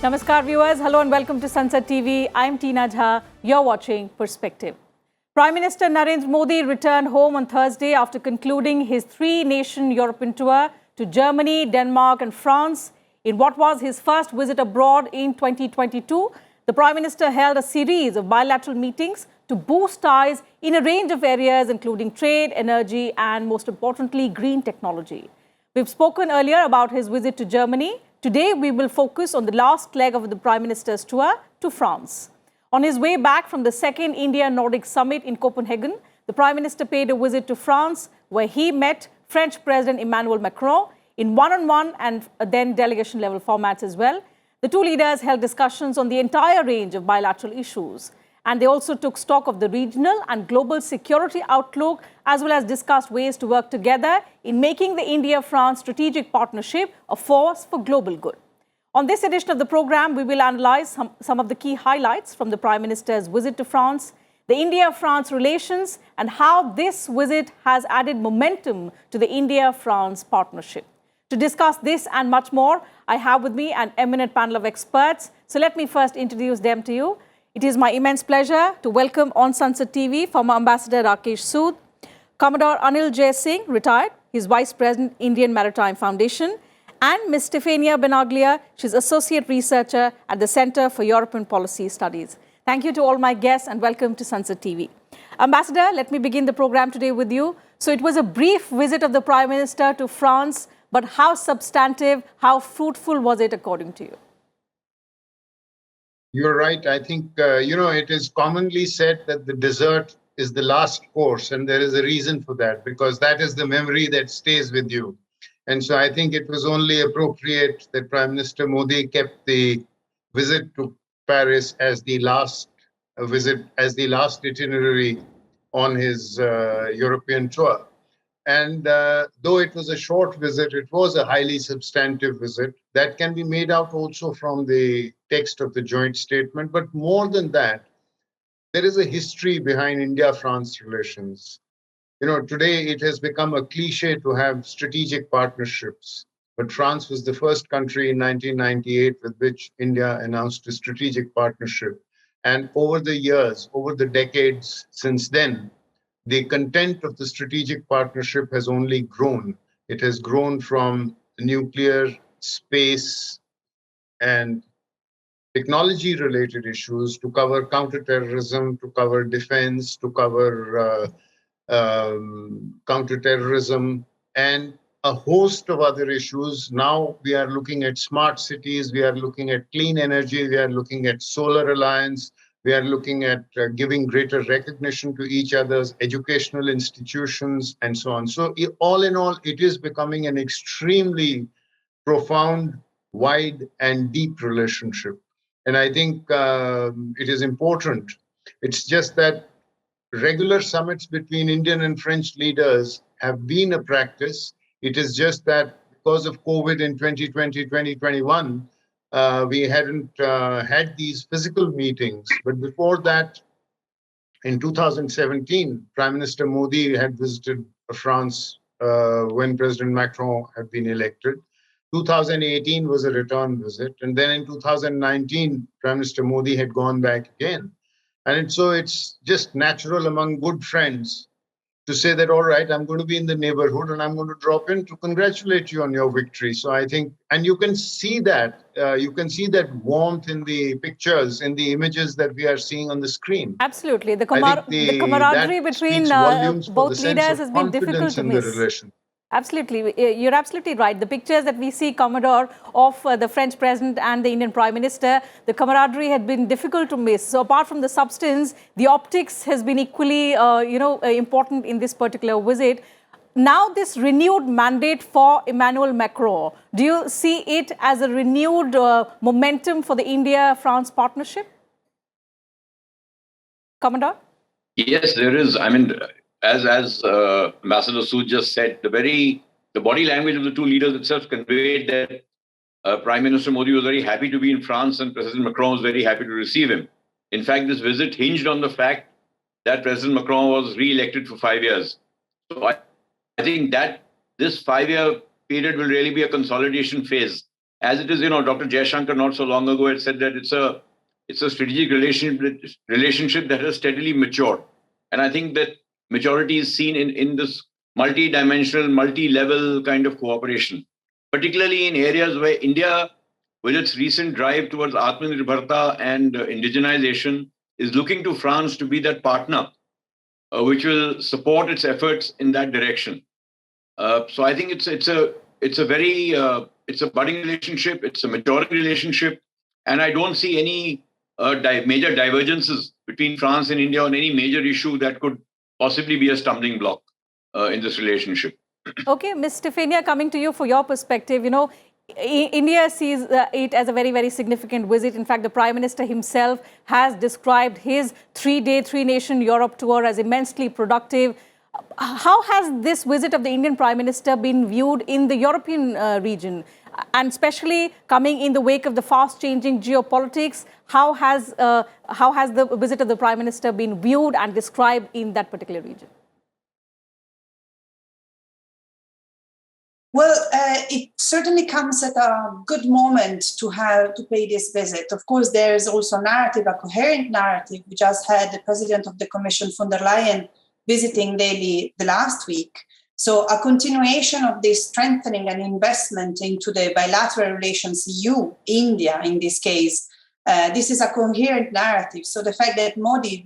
Namaskar viewers, hello and welcome to Sansad TV. I'm Tina Jha, you're watching Perspective. Prime Minister Narendra Modi returned home on Thursday after concluding his three-nation European tour to Germany, Denmark and France. In what was his first visit abroad in 2022, the Prime Minister held a series of bilateral meetings to boost ties in a range of areas including trade, energy and most importantly, green technology. We've spoken earlier about his visit to Germany. Today, we will focus on the last leg of the Prime Minister's tour to France. On his way back from the second India-Nordic Summit in Copenhagen, the Prime Minister paid a visit to France, where he met French President Emmanuel Macron in one-on-one and then delegation-level formats as well. The two leaders held discussions on the entire range of bilateral issues. And they also took stock of the regional and global security outlook, as well as discussed ways to work together in making the India-France strategic partnership a force for global good. On this edition of the program, we will analyze some of the key highlights from the Prime Minister's visit to France, the India-France relations, and how this visit has added momentum to the India-France partnership. To discuss this and much more, I have with me an eminent panel of experts. So let me first introduce them to you. It is my immense pleasure to welcome on Sansad TV former Ambassador Rakesh Sood, Commodore Anil Jay Singh, retired, he's Vice President, Indian Maritime Foundation, and Ms. Stefania Benaglia, she's Associate Researcher at the Center for European Policy Studies. Thank you to all my guests and welcome to Sansad TV. Ambassador, let me begin the program today with you. So it was a brief visit of the Prime Minister to France, but how substantive, how fruitful was it according to you? You're right. I think, it is commonly said that the dessert is the last course, and there is a reason for that, because that is the memory that stays with you. And so I think it was only appropriate that Prime Minister Modi kept the visit to Paris as the last itinerary on his European tour. And though it was a short visit, it was a highly substantive visit. That can be made out also from the text of the joint statement. But more than that, there is a history behind India-France relations. Today it has become a cliche to have strategic partnerships. But France was the first country in 1998 with which India announced a strategic partnership. And over the years, over the decades since then, the content of the strategic partnership has only grown. It has grown from nuclear, space, and technology-related issues to cover counterterrorism, to cover defense, to cover counterterrorism, and a host of other issues. Now we are looking at smart cities, we are looking at clean energy, we are looking at solar alliance, we are looking at giving greater recognition to each other's educational institutions and so on. So all in all, it is becoming an extremely profound, wide and deep relationship. And I think it is important. It's just that regular summits between Indian and French leaders have been a practice. It is just that because of COVID in 2020, 2021, we hadn't had these physical meetings. But before that, in 2017, Prime Minister Modi had visited France when President Macron had been elected. 2018 was a return visit. And then in 2019, Prime Minister Modi had gone back again. And so it's just natural among good friends to say that, all right, I'm going to be in the neighborhood and I'm going to drop in to congratulate you on your victory. So I think, and you can see that warmth in the pictures, in the images that we are seeing on the screen. Absolutely. The camaraderie between both leaders has been difficult to miss. Absolutely. You're absolutely right. The pictures that we see, Commodore, of the French President and the Indian Prime Minister, the camaraderie had been difficult to miss. So apart from the substance, the optics has been equally, important in this particular visit. Now this renewed mandate for Emmanuel Macron, do you see it as a renewed momentum for the India-France partnership? Commodore? Yes, there is. I mean, as Ambassador Sood just said, the body language of the two leaders itself conveyed that Prime Minister Modi was very happy to be in France and President Macron was very happy to receive him. In fact, this visit hinged on the fact that President Macron was re-elected for 5 years. So I think that this 5-year period will really be a consolidation phase. as it is, Dr. Jaishankar not so long ago had said that it's a strategic relationship that has steadily matured. And I think that maturity is seen in this multi-dimensional, multi-level kind of cooperation, particularly in areas where India, with its recent drive towards Atmanirbharta and indigenization, is looking to France to be that partner which will support its efforts in that direction. So I think it's a budding relationship, it's a maturing relationship, and I don't see any major divergences between France and India on any major issue that could possibly be a stumbling block in this relationship. Okay, Ms. Stefania, coming to you for your perspective, India sees it as a very, very significant visit. In fact, the Prime Minister himself has described his three-day, three-nation Europe tour as immensely productive. How has this visit of the Indian Prime Minister been viewed in the European region? And especially coming in the wake of the fast-changing geopolitics, how has the visit of the Prime Minister been viewed and described in that particular region? Well, it certainly comes at a good moment to pay this visit. Of course, there is also a narrative, a coherent narrative. We just had the President of the Commission, von der Leyen, visiting Delhi the last week. So a continuation of this strengthening and investment into the bilateral relations, EU, India in this case, this is a coherent narrative. So the fact that Modi,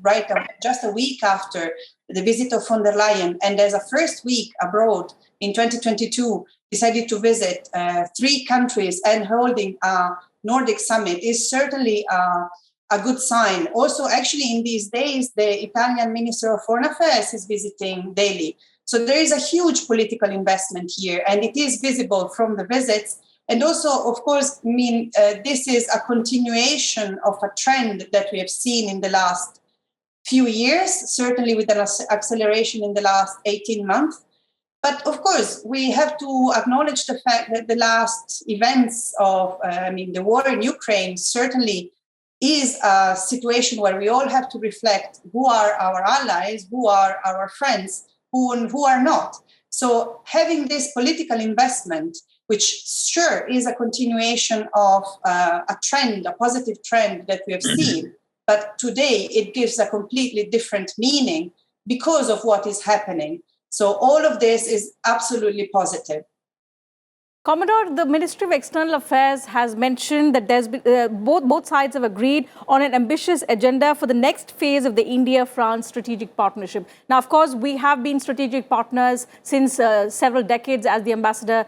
just a week after the visit of von der Leyen, and as a first week abroad in 2022, decided to visit 3 countries and holding a Nordic Summit is certainly a good sign. Also, actually, in these days, the Italian Minister of Foreign Affairs is visiting Delhi. So there is a huge political investment here, and it is visible from the visits. And also, of course, this is a continuation of a trend that we have seen in the last few years, certainly with an acceleration in the last 18 months. But of course, we have to acknowledge the fact that the last events of, the war in Ukraine certainly is a situation where we all have to reflect who are our allies, who are our friends, who are not. So having this political investment, which sure is a continuation of a trend, a positive trend that we have seen, but today it gives a completely different meaning because of what is happening. So all of this is absolutely positive. Commodore, the Ministry of External Affairs has mentioned that there's been, both sides have agreed on an ambitious agenda for the next phase of the India-France strategic partnership. Now, of course, we have been strategic partners since several decades, as the ambassador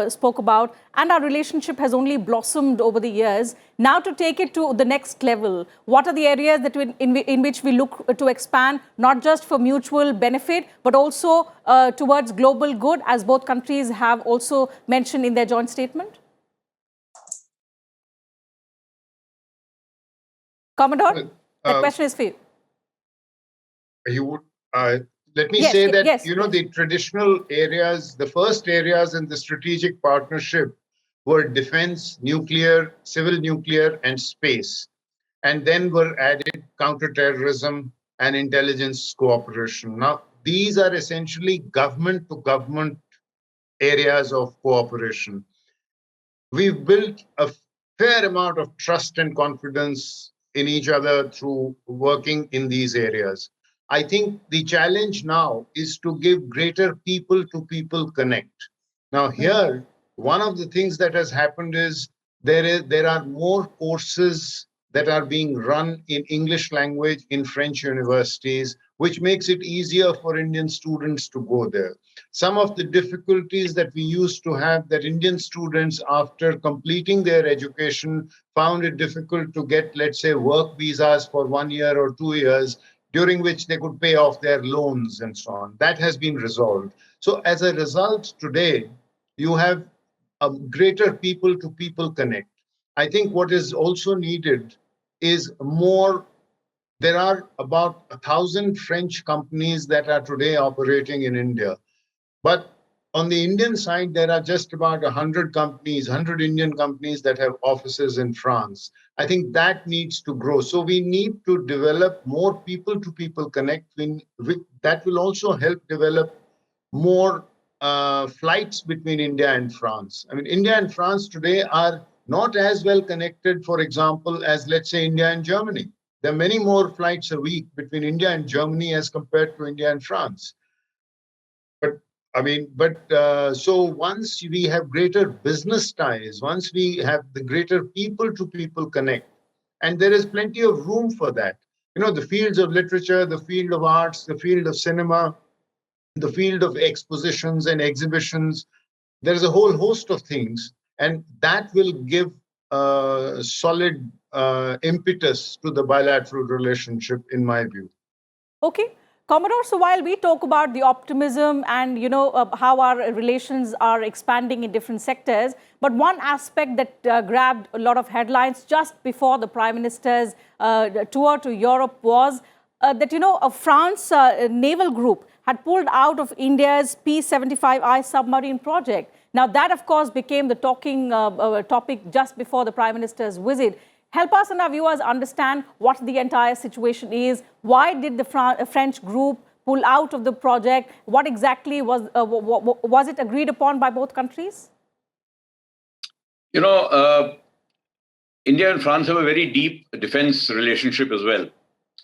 spoke about, and our relationship has only blossomed over the years. Now, to take it to the next level, what are the areas that in which we look to expand, not just for mutual benefit, but also towards global good, as both countries have also mentioned in their joint statement? Commodore, that question is for you. You would let me say that, the traditional areas, the first areas in the strategic partnership were defense, nuclear, civil nuclear, and space. And then were added counterterrorism and intelligence cooperation. Now, these are essentially government-to-government areas of cooperation. We've built a fair amount of trust and confidence in each other through working in these areas. I think the challenge now is to give greater people-to-people connect. Now here, one of the things that has happened is there are more courses that are being run in English language in French universities, which makes it easier for Indian students to go there. Some of the difficulties that we used to have, that Indian students, after completing their education, found it difficult to get, let's say, work visas for 1 year or 2 years, during which they could pay off their loans and so on. That has been resolved. So as a result, today, you have a greater people-to-people connect. I think what is also needed is more. There are about 1,000 French companies that are today operating in India. But on the Indian side, there are just about 100 companies, 100 Indian companies that have offices in France. I think that needs to grow. So we need to develop more people-to-people connect. That will also help develop more flights between India and France. I mean, India and France today are not as well connected, for example, as, let's say, India and Germany. There are many more flights a week between India and Germany as compared to India and France. So once we have greater business ties, once we have the greater people-to-people connect, and there is plenty of room for that. You know, the fields of literature, the field of arts, the field of cinema, the field of expositions and exhibitions, there is a whole host of things, and that will give solid impetus to the bilateral relationship, in my view. Okay. Commodore, so while we talk about the optimism and, how our relations are expanding in different sectors, but one aspect that grabbed a lot of headlines just before the Prime Minister's tour to Europe was that, a France naval group had pulled out of India's P-75I submarine project. Now, that, of course, became the talking topic just before the Prime Minister's visit. Help us and our viewers understand what the entire situation is. Why did the French group pull out of the project? What exactly was it agreed upon by both countries? India and France have a very deep defense relationship as well,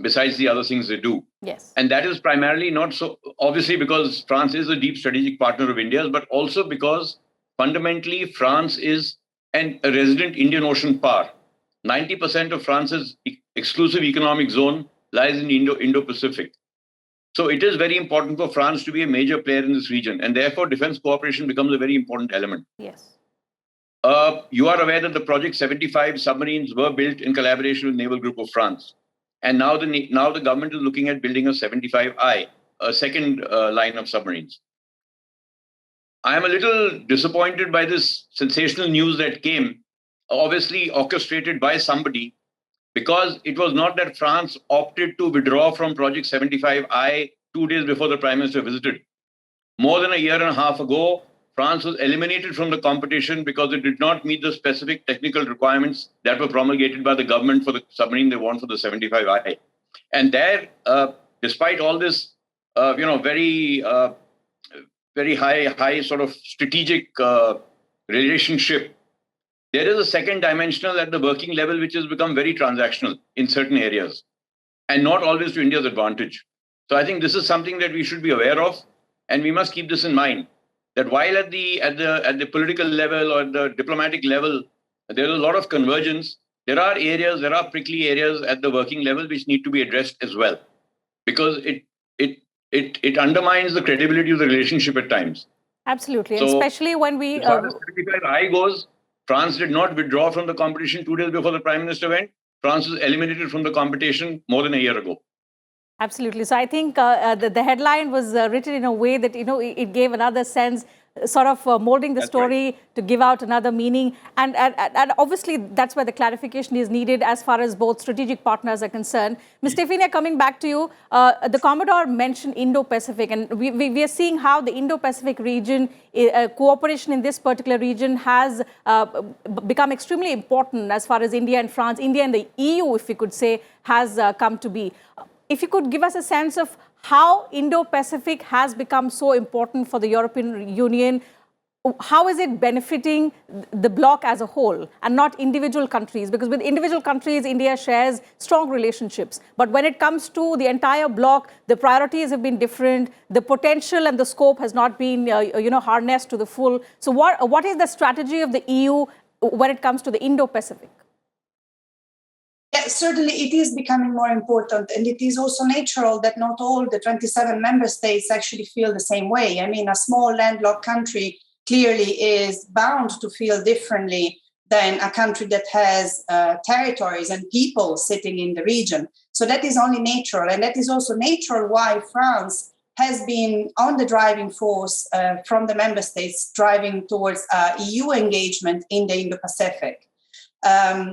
besides the other things they do. Yes. And that is primarily not so, obviously, because France is a deep strategic partner of India's, but also because fundamentally France is a resident Indian Ocean power. 90% of France's exclusive economic zone lies in Indo-Pacific. So it is very important for France to be a major player in this region, and therefore defense cooperation becomes a very important element. Yes. You are aware that the Project 75 submarines were built in collaboration with Naval Group of France. And now the government is looking at building a 75I, a second line of submarines. I am a little disappointed by this sensational news that came, obviously orchestrated by somebody, because it was not that France opted to withdraw from Project 75I 2 days before the Prime Minister visited. More than a year and a half ago, France was eliminated from the competition because it did not meet the specific technical requirements that were promulgated by the government for the submarine they want for the 75I. And there, despite all this, very high sort of strategic relationship, there is a second dimensional at the working level, which has become very transactional in certain areas, and not always to India's advantage. So I think this is something that we should be aware of, and we must keep this in mind, that while at the political level or the diplomatic level, there is a lot of convergence, there are prickly areas at the working level which need to be addressed as well, because it undermines the credibility of the relationship at times. Absolutely, so, and especially when we... As far as 75I goes, France did not withdraw from the competition 2 days before the Prime Minister went. France was eliminated from the competition more than a year ago. Absolutely. So I think the headline was written in a way that, it gave another sense, sort of molding the story to give out another meaning. And obviously, that's where the clarification is needed as far as both strategic partners are concerned. Mr. Ifinia, coming back to you, the Commodore mentioned Indo-Pacific, and we are seeing how the Indo-Pacific region, cooperation in this particular region has become extremely important as far as India and France, India and the EU, if we could say, has come to be. If you could give us a sense of how Indo-Pacific has become so important for the European Union, how is it benefiting the bloc as a whole and not individual countries? Because with individual countries, India shares strong relationships. But when it comes to the entire bloc, the priorities have been different. The potential and the scope has not been, harnessed to the full. So what is the strategy of the EU when it comes to the Indo-Pacific? Certainly, it is becoming more important, and it is also natural that not all the 27 member states actually feel the same way. I mean, a small landlocked country clearly is bound to feel differently than a country that has territories and people sitting in the region. So that is only natural, and that is also natural why France has been on the driving force from the member states driving towards EU engagement in the Indo-Pacific.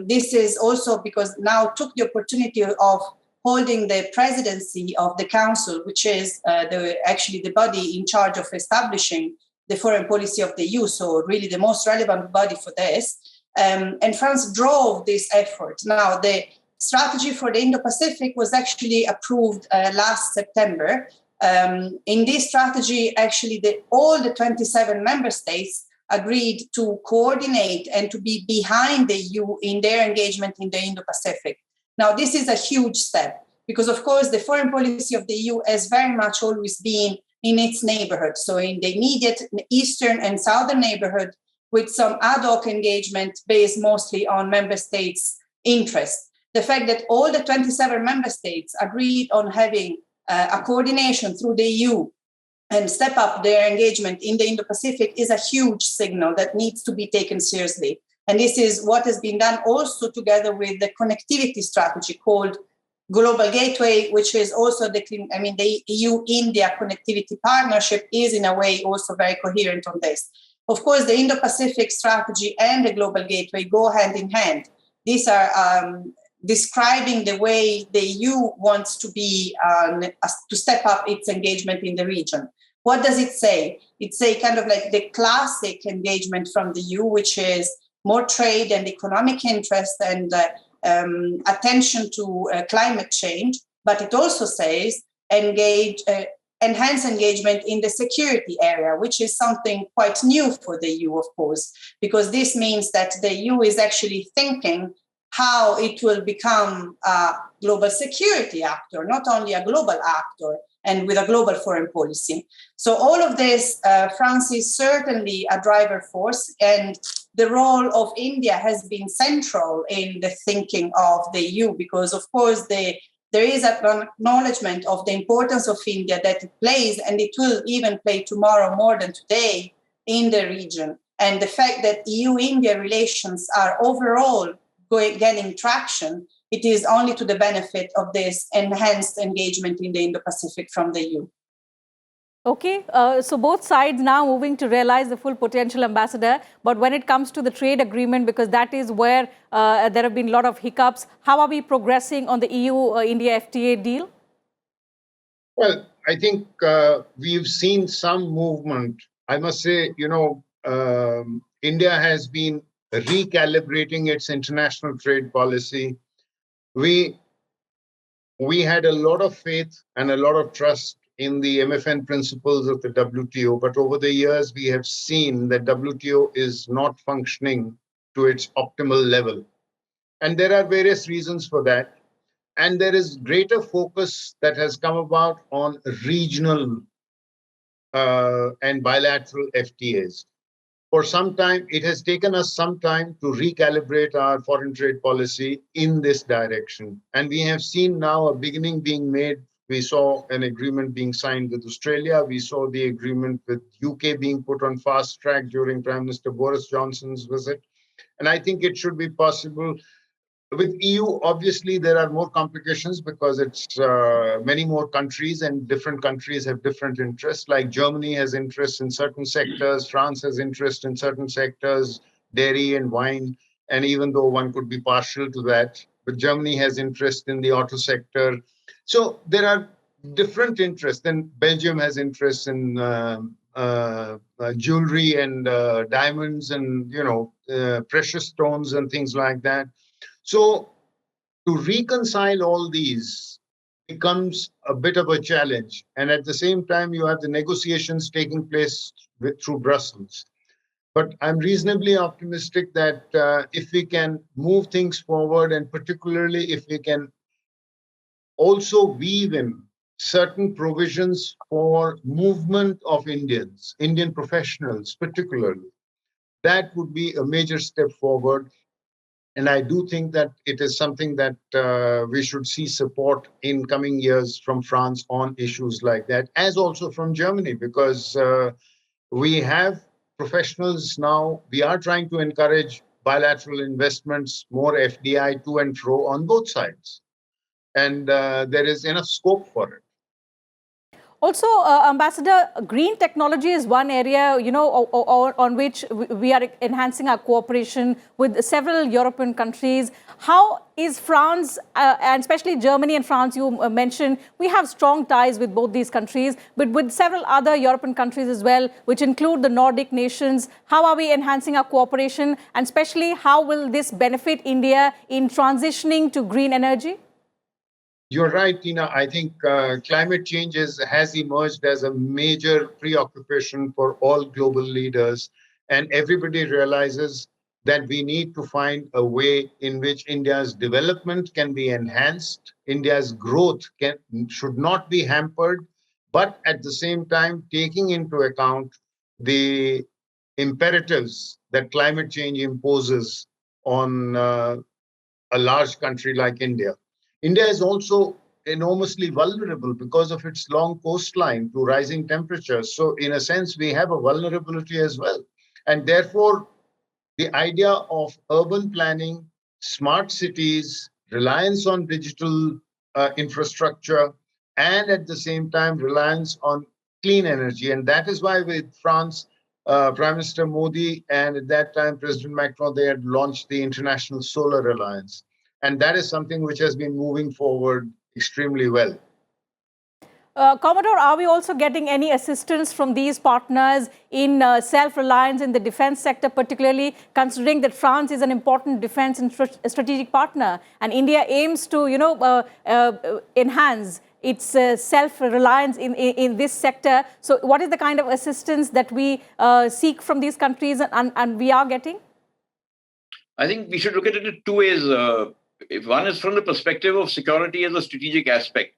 This is also because now took the opportunity of holding the presidency of the Council, which is actually the body in charge of establishing the foreign policy of the EU, so really the most relevant body for this. And France drove this effort. Now, the strategy for the Indo-Pacific was actually approved last September In this strategy, actually, all the 27 member states agreed to coordinate and to be behind the EU in their engagement in the Indo-Pacific. Now, this is a huge step because, of course, the foreign policy of the EU has very much always been in its neighborhood, so in the immediate eastern and southern neighborhood, with some ad hoc engagement based mostly on member states' interests. The fact that all the 27 member states agreed on having a coordination through the EU and step up their engagement in the Indo-Pacific is a huge signal that needs to be taken seriously. And this is what has been done also together with the connectivity strategy called Global Gateway, which is also the EU-India connectivity partnership is in a way also very coherent on this. Of course, the Indo-Pacific strategy and the Global Gateway go hand in hand. These are describing the way the EU wants to be to step up its engagement in the region. What does it say? It says kind of like the classic engagement from the EU, which is more trade and economic interest and attention to climate change. But it also says enhance engagement in the security area, which is something quite new for the EU, of course, because this means that the EU is actually thinking how it will become a global security actor, not only a global actor, and with a global foreign policy. So all of this, France is certainly a driver force, and the role of India has been central in the thinking of the EU, because of course there is an acknowledgement of the importance of India that it plays, and it will even play tomorrow more than today in the region. And the fact that EU-India relations are overall gaining traction, it is only to the benefit of this enhanced engagement in the Indo-Pacific from the EU. Okay, so both sides now moving to realize the full potential, Ambassador. But when it comes to the trade agreement, because that is where there have been a lot of hiccups, how are we progressing on the EU-India FTA deal? Well, I think we've seen some movement. I must say, India has been recalibrating its international trade policy. We had a lot of faith and a lot of trust in the MFN principles of the WTO, but over the years we have seen that WTO is not functioning to its optimal level. And there are various reasons for that. And there is greater focus that has come about on regional and bilateral FTAs. For some time, it has taken us some time to recalibrate our foreign trade policy in this direction. And we have seen now a beginning being made. We saw an agreement being signed with Australia. We saw the agreement with UK being put on fast track during Prime Minister Boris Johnson's visit. And I think it should be possible. With EU, obviously, there are more complications because it's many more countries and different countries have different interests. Like Germany has interests in certain sectors, France has interest in certain sectors, dairy and wine. And even though one could be partial to that, but Germany has interest in the auto sector. So there are different interests. Then Belgium has interest in jewelry and diamonds and, precious stones and things like that. So to reconcile all these becomes a bit of a challenge. And at the same time, you have the negotiations taking place through Brussels. But I'm reasonably optimistic that if we can move things forward, and particularly if we can also weave in certain provisions for movement of Indian professionals particularly, that would be a major step forward. And I do think that it is something that we should see support in coming years from France on issues like that, as also from Germany, because we have professionals now. We are trying to encourage bilateral investments, more FDI to and fro on both sides. And there is enough scope for it. Also, Ambassador, green technology is one area, on which we are enhancing our cooperation with several European countries. How is France, and especially Germany and France, you mentioned, we have strong ties with both these countries, but with several other European countries as well, which include the Nordic nations. How are we enhancing our cooperation? And especially, how will this benefit India in transitioning to green energy? You're right, Tina. I think climate change has emerged as a major preoccupation for all global leaders. And everybody realizes that we need to find a way in which India's development can be enhanced, India's growth should not be hampered, but at the same time, taking into account the imperatives that climate change imposes on a large country like India. India is also enormously vulnerable because of its long coastline to rising temperatures. So, in a sense, we have a vulnerability as well. And therefore, the idea of urban planning, smart cities, reliance on digital infrastructure, and at the same time, reliance on clean energy. And that is why, with France, Prime Minister Modi and at that time President Macron, they had launched the International Solar Alliance. And that is something which has been moving forward extremely well. Commodore, are we also getting any assistance from these partners in self-reliance in the defense sector, particularly considering that France is an important defense and strategic partner, and India aims to, enhance its self-reliance in this sector? So what is the kind of assistance that we seek from these countries and we are getting? I think we should look at it in two ways. If one is from the perspective of security as a strategic aspect.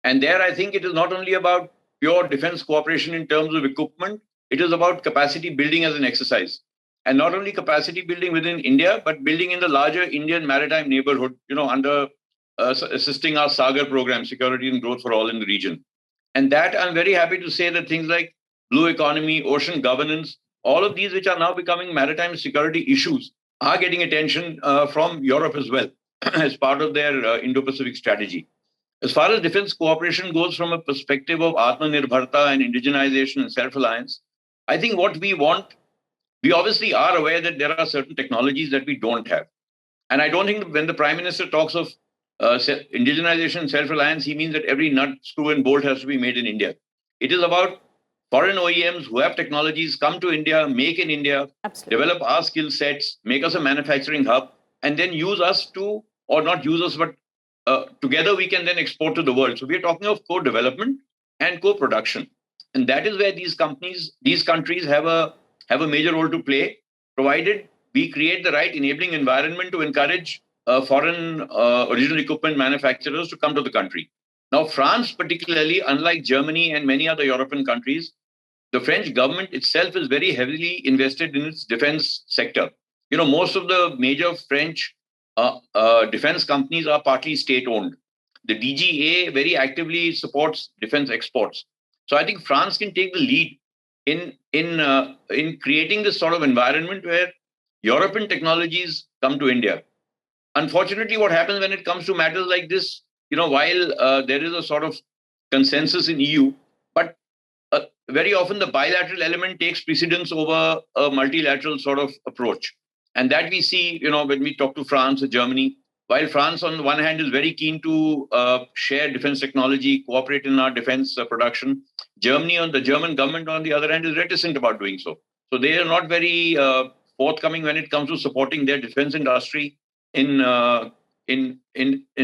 And there, I think it is not only about pure defense cooperation in terms of equipment, it is about capacity building as an exercise. And not only capacity building within India, but building in the larger Indian maritime neighborhood, under assisting our Sagar program, Security and Growth for All in the region. And that I'm very happy to say that things like blue economy, ocean governance, all of these which are now becoming maritime security issues are getting attention from Europe as well as part of their Indo-Pacific strategy. As far as defense cooperation goes from a perspective of Atmanirbharta and indigenization and self-reliance, I think what we want, we obviously are aware that there are certain technologies that we don't have. And I don't think when the Prime Minister talks of indigenization and self-reliance, he means that every nut, screw and bolt has to be made in India. It is about foreign OEMs who have technologies come to India, make in India, Absolutely. Develop our skill sets, make us a manufacturing hub, and then use us to, or not use us, but together we can then export to the world. So we're talking of co-development and co-production. And that is where these countries have a major role to play, provided we create the right enabling environment to encourage foreign original equipment manufacturers to come to the country. Now, France particularly, unlike Germany and many other European countries, the French government itself is very heavily invested in its defense sector. Most of the major French defense companies are partly state-owned. The DGA very actively supports defense exports. So I think France can take the lead in creating this sort of environment where European technologies come to India. Unfortunately, what happens when it comes to matters like this, while there is a sort of consensus in EU, but very often the bilateral element takes precedence over a multilateral sort of approach. And that we see, when we talk to France or Germany, while France on the one hand is very keen to share defense technology, cooperate in our defense production, the German government on the other hand is reticent about doing so. So they are not very forthcoming when it comes to supporting their defense industry in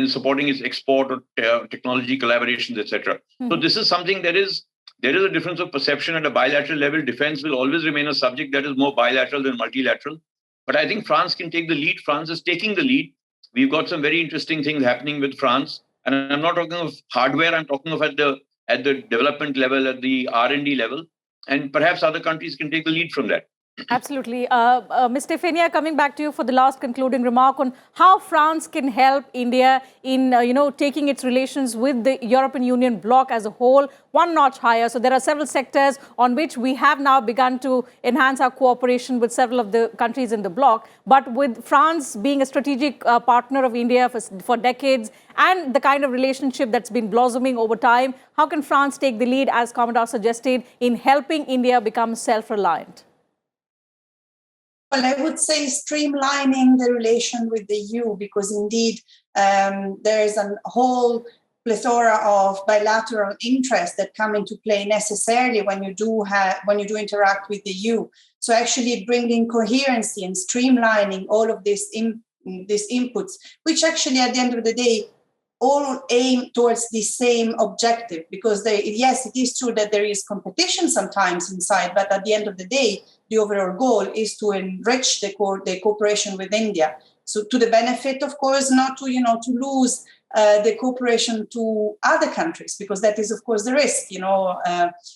supporting its export or technology collaborations, etc. So this is something there is a difference of perception at a bilateral level. Defense will always remain a subject that is more bilateral than multilateral. But I think France can take the lead. France is taking the lead. We've got some very interesting things happening with France. And I'm not talking of hardware. I'm talking of at the development level, at the R&D level. And perhaps other countries can take the lead from that. Absolutely. Ms. Stefania, coming back to you for the last concluding remark on how France can help India in, taking its relations with the European Union bloc as a whole one notch higher. So there are several sectors on which we have now begun to enhance our cooperation with several of the countries in the bloc. But with France being a strategic partner of India for decades and the kind of relationship that's been blossoming over time, how can France take the lead, as Commodore suggested, in helping India become self-reliant? Well, I would say streamlining the relation with the EU, because indeed there is a whole plethora of bilateral interests that come into play necessarily when you do interact with the EU. So actually bringing coherency and streamlining all of these inputs, which actually at the end of the day all aim towards the same objective, because yes, it is true that there is competition sometimes inside, but at the end of the day, the overall goal is to enrich the cooperation with India. So to the benefit, of course, not to, to lose the cooperation to other countries, because that is, of course, the risk.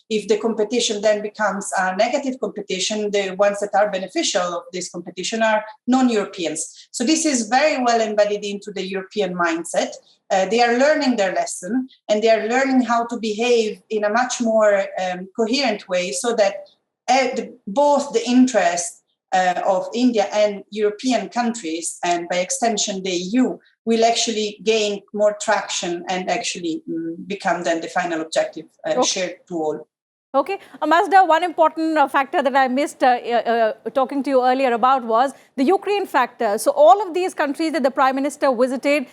If the competition then becomes a negative competition, the ones that are beneficial of this competition are non-Europeans. So this is very well embedded into the European mindset. They are learning their lesson, and they are learning how to behave in a much more coherent way, so that both the interest of India and European countries, and by extension the EU, will actually gain more traction and actually become then the final objective shared to all. Okay. Ambassador, one important factor that I missed talking to you earlier about was the Ukraine factor. So all of these countries that the Prime Minister visited,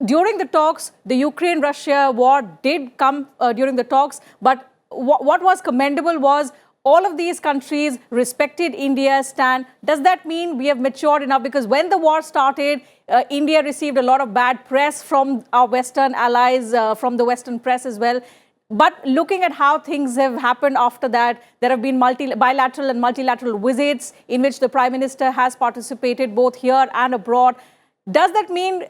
during the talks, the Ukraine-Russia war did come during the talks, but what was commendable was all of these countries respected India's stand. Does that mean we have matured enough? Because when the war started, India received a lot of bad press from our Western allies, from the Western press as well. But looking at how things have happened after that, there have been bilateral and multilateral visits in which the Prime Minister has participated both here and abroad. Does that mean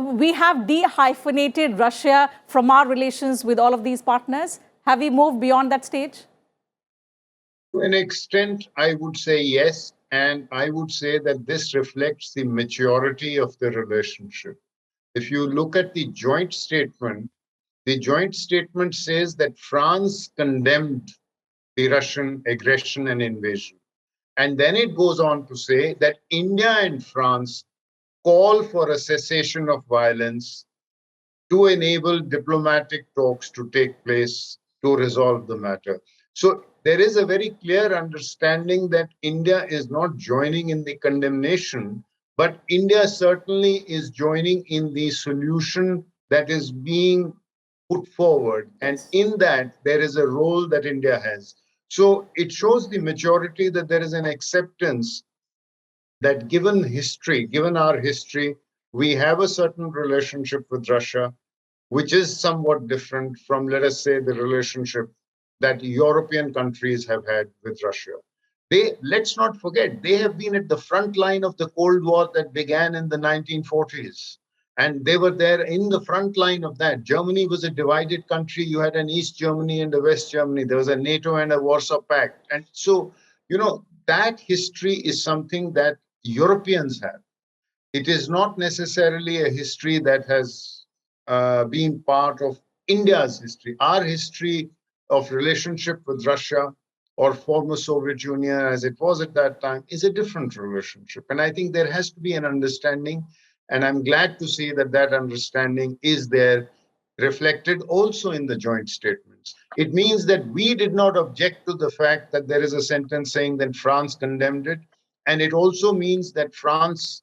we have de-hyphenated Russia from our relations with all of these partners? Have we moved beyond that stage? To an extent, I would say yes. And I would say that this reflects the maturity of the relationship. If you look at the joint statement says that France condemned the Russian aggression and invasion. And then it goes on to say that India and France call for a cessation of violence to enable diplomatic talks to take place to resolve the matter. So there is a very clear understanding that India is not joining in the condemnation, but India certainly is joining in the solution that is being put forward. And in that, there is a role that India has. So it shows the maturity that there is an acceptance that given our history, we have a certain relationship with Russia, which is somewhat different from, let us say, the relationship that European countries have had with Russia. Let's not forget, they have been at the front line of the Cold War that began in the 1940s. And they were there in the front line of that. Germany was a divided country. You had an East Germany and a West Germany. There was a NATO and a Warsaw Pact. And so, that history is something that Europeans have. It is not necessarily a history that has been part of India's history. Our history of relationship with Russia or former Soviet Union, as it was at that time, is a different relationship. And I think there has to be an understanding. And I'm glad to see that that understanding is there, reflected also in the joint statements. It means that we did not object to the fact that there is a sentence saying that France condemned it. And it also means that France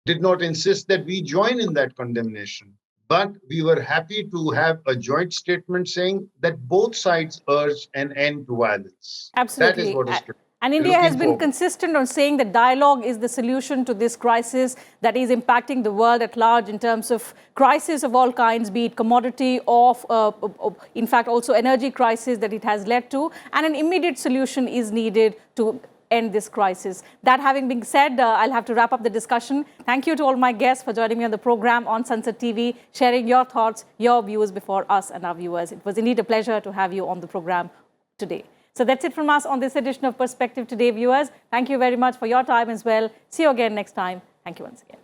did not insist that we join in that condemnation. But we were happy to have a joint statement saying that both sides urge an end to violence. Absolutely. That is what is true. And India has been consistent on saying that dialogue is the solution to this crisis that is impacting the world at large in terms of crisis of all kinds, be it commodity or, in fact, also energy crisis that it has led to. And an immediate solution is needed to end this crisis. That having been said, I'll have to wrap up the discussion. Thank you to all my guests for joining me on the program on Sansad TV, sharing your thoughts, your views before us and our viewers. It was indeed a pleasure to have you on the program today. So that's it from us on this edition of Perspective Today, viewers. Thank you very much for your time as well. See you again next time. Thank you once again.